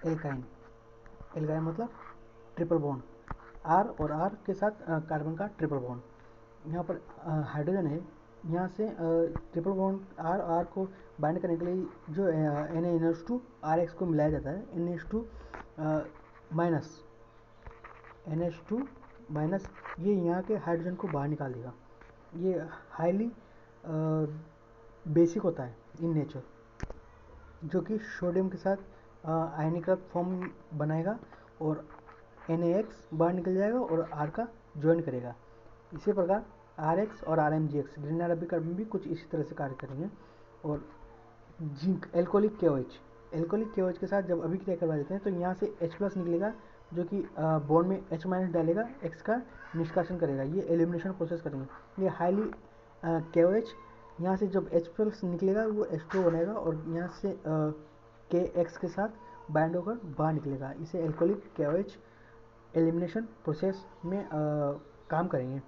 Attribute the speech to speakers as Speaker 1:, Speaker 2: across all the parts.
Speaker 1: Alkyne. Alkyne मतलब triple bond, are और are के साथ कार्बन का ट्रिपल बॉन्ड। यहाँ पर हाइड्रोजन है, यहाँ से ट्रिपल बॉन्ड आर आर को बाइंड करने के लिए जो NaNH2 RX को मिलाया जाता है, NH2 माइनस NH2 माइनस, ये यहाँ के हाइड्रोजन को बाहर निकाल देगा। ये हाईली बेसिक होता है इन नेचर, जो कि सोडियम के साथ आयनीकृत फॉर्म बनाएगा और NaX बाहर निकल जाएगा और R का ज्वाइन करेगा। इसी प्रकार RX और RMGX ग्रीन अरबिक कार्बन भी कुछ इसी तरह से कार्य करेंगे। और zinc alcoholic KOH, alcoholic KOH के साथ जब अभिक्रिया करवा देते हैं तो यहाँ से H+ निकलेगा, जो कि बॉन्ड में H- डालेगा, X का निष्कासन करेगा। ये एलिमिनेशन प्रोसेस करेंगे। ये हाईली KOH, यहाँ से जब H+ निकलेगा वो H2 बनाएगा और यहाँ से KX के साथ बाइंड होकर बाहर निकलेगा। इसे एल्कोहलिक KOH एलिमिनेशन प्रोसेस में काम करेंगे।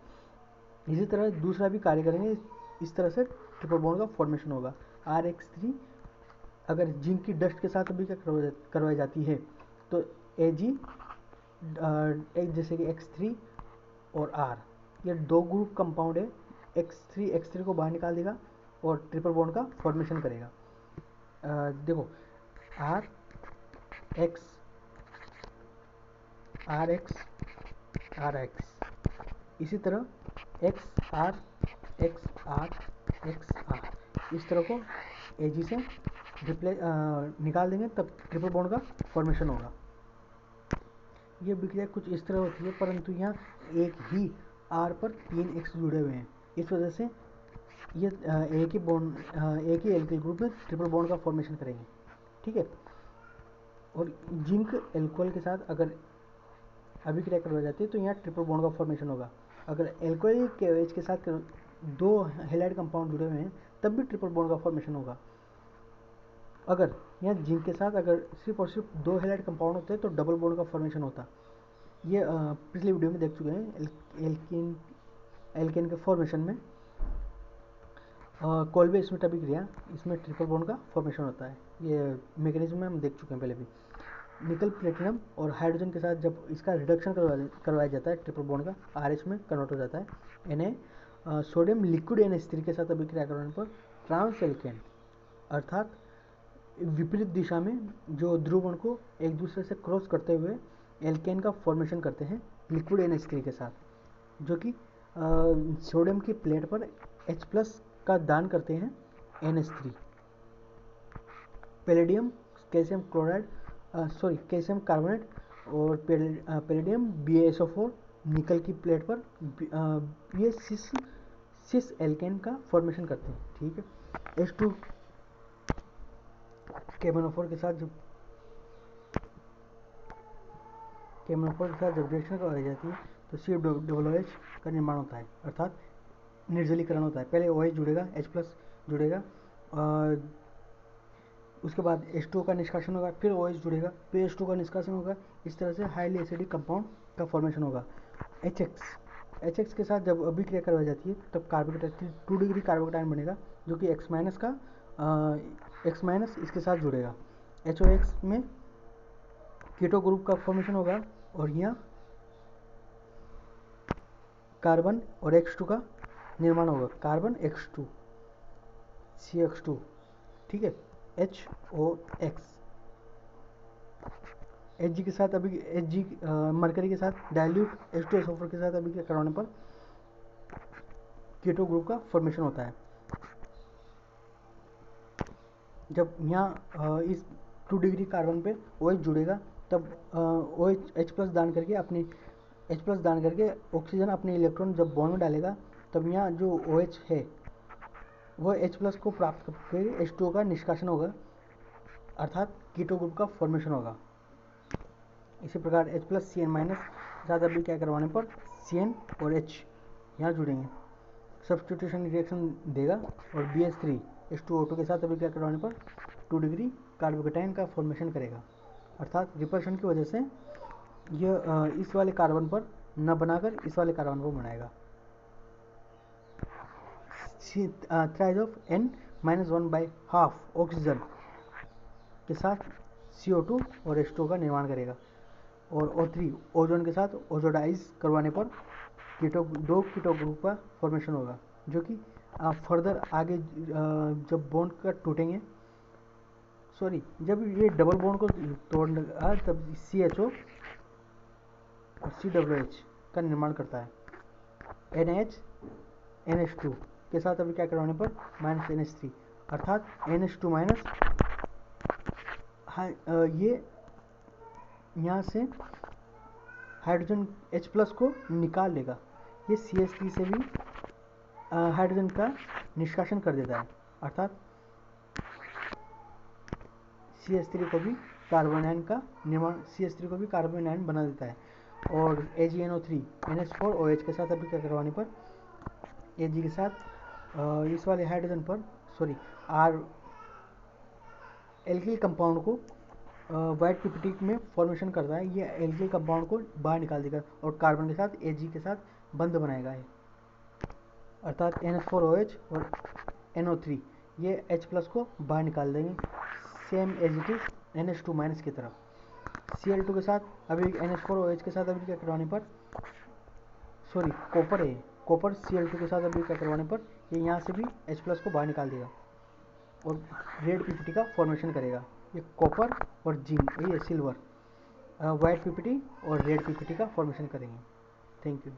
Speaker 1: इसी तरह दूसरा भी कार्य करेंगे। इस तरह से ट्रिपल बॉन्ड का फॉर्मेशन होगा। RX3 अगर जिंक की डस्ट के साथ अभी क्या करवाई जाती है तो Ag जैसे कि X3 और R, ये दो ग्रुप कंपाउंड है। X3 को बाहर निकाल देगा और ट्रिपल बॉन्ड का फॉर्मेशन करेगा। देखो RX, इसी तरह XR, इस तरह को Ag से निकाल देंगे, तब ट्रिपल बॉन्ड का फॉर्मेशन होगा। ये विक्रिया कुछ इस तरह होती है, परंतु यहाँ एक ही R पर 3 X जुड़े हुए हैं, इस वजह से ये एक ही एल्किल ग्रुप में ट्रिपल बॉन्ड का फॉर्मेशन करेंगे। ठीक है। और जिंक एल्कोहल के साथ अगर अभिक्रिया करवाई जाती है तो यहाँ ट्रिपल बॉन्ड का फॉर्मेशन होगा। अगर एल्कोहल KOH के साथ दो हेलाइड कंपाउंड जुड़े हुए हैं तब भी ट्रिपल बॉन्ड का फॉर्मेशन होगा। अगर यहाँ जिंक के साथ अगर सिर्फ और सिर्फ दो हेलाइड कंपाउंड होते हैं तो डबल बॉन्ड का फॉर्मेशन होता। ये पिछले वीडियो में देख चुके हैं। एल्केन के फॉर्मेशन में कोल्बे स्मिथ अभिक्रिया, इसमें ट्रिपल बॉन्ड का फॉर्मेशन होता है। ये मैकेनिज्म में हम देख चुके हैं पहले भी। निकल प्लेटिनम और हाइड्रोजन के साथ जब इसका रिडक्शन करवाया जाता है, ट्रिपल बॉन्ड का RH में कन्वर्ट हो जाता है। Na सोडियम लिक्विड NH3 के साथ अभिक्रिया करने पर ट्रांस एल्केन, अर्थात विपरीत दिशा में जो ध्रुवण को एक दूसरे से क्रॉस करते हुए एल्केन का फॉर्मेशन करते हैं लिक्विड NH3 के साथ, जो कि सोडियम की प्लेट पर H+ का दान करते हैं NH3। Palladium calcium chloride calcium carbonate और पैलेडियम BaSO4 निकल की प्लेट पर ये सिस एल्केन का फॉर्मेशन करते हैं। ठीक है। H2 KMnO4 के साथ जब रिएक्शन करवाई जाती है तो COOH का निर्माण होता है, अर्थात निर्जलीकरण होता है। पहले OH जुड़ेगा, H+ जुड़ेगा, उसके बाद H2O का निष्कासन होगा, फिर OH जुड़ेगा, फिर H2O का निष्कासन होगा। इस तरह से हाईली एसिडिक कंपाउंड का फॉर्मेशन होगा। HX के साथ जब अभिक्रिया करवाई जाती है तब कार्बोकेटाइन 2 डिग्री कार्बोकेटाइन बनेगा, जो कि X- इसके साथ जुड़ेगा। HOX में कीटो ग्रुप का फॉर्मेशन होगा और यहाँ कार्बन और X2 का निर्माण होगा। कार्बन X2 CH2, ठीक है। HOX Hg के साथ अभी मरकरी के साथ डाइल्यूट H2SO4 के साथ अभी करवाने पर कीटो ग्रुप का फॉर्मेशन होता है। जब यहाँ इस 2 डिग्री कार्बन पे OH जुड़ेगा तब OH H+ दान करके ऑक्सीजन अपने इलेक्ट्रॉन जब बॉन्ड में डालेगा तब यहाँ जो OH है वह H+ को प्राप्त करके H2O का निष्कासन होगा, अर्थात कीटो ग्रुप का फॉर्मेशन होगा। इसी प्रकार H+ Cn- साथ अभिक्रिया करवाने पर Cn और H यहाँ जुड़ेंगे, सब्स्टिट्यूशन रिएक्शन देगा और BH3 H2O2 के साथ अभिक्रिया करवाने पर 2 डिग्री कार्बोकेटाइन का फॉर्मेशन करेगा, अर्थात रिपल्शन की वजह से यह इस वाले कार्बन पर न बनाकर इस वाले कार्बन को बनाएगा। थ्राइज ऑफ N-1/2 ऑक्सीजन के साथ CO2 और H2O का निर्माण करेगा। और O3 ओजोन के साथ ओजोडाइज करवाने पर दो कीटो ग्रुप का फॉर्मेशन होगा, जो कि फर्दर आगे जब बॉन्ड का टूटेंगे, सॉरी जब ये डबल बॉन्ड को तोड़ने तब CHO और COOH का निर्माण करता है। NH NH2 के साथ अभी क्या करवाने पर -NH3 अर्थात NH2 माइनस, ये यहाँ से हाइड्रोजन H प्लस को निकाल लेगा। ये CH3 से भी हाइड्रोजन का निष्कासन कर देता है, अर्थात CH3 को भी कार्बन आयन का निर्माण, CH3 को भी कार्बन आयन बना देता है। और AgNO3 NH4OH के साथ अभी क्या करवाने पर Ag के साथ इस वाले हाइड्रोजन पर सॉरी आर एल्किल कंपाउंड को वाइट पीपीटी में फॉर्मेशन करता है। ये एल्किल कंपाउंड को बाहर निकाल देगा और कार्बन के साथ Ag के साथ बंध बनाएगा है, अर्थात NH4OH और NO3 ये H प्लस को बाहर निकाल देंगे, same as it is NH2 minus की तरफ। Cl2 के साथ अभी NH4OH के साथ अभी क्या करवाने पर, सॉरी कॉपर है, कॉपर Cl2 के साथ अभी क्या करवाने पर ये यहाँ से भी H प्लस को बाहर निकाल देगा और रेड पीपीटी का फॉर्मेशन करेगा। ये कॉपर और जिंक, ये सिल्वर वाइट पीपीटी और रेड पीपीटी का फॉर्मेशन करेंगे। Thank you.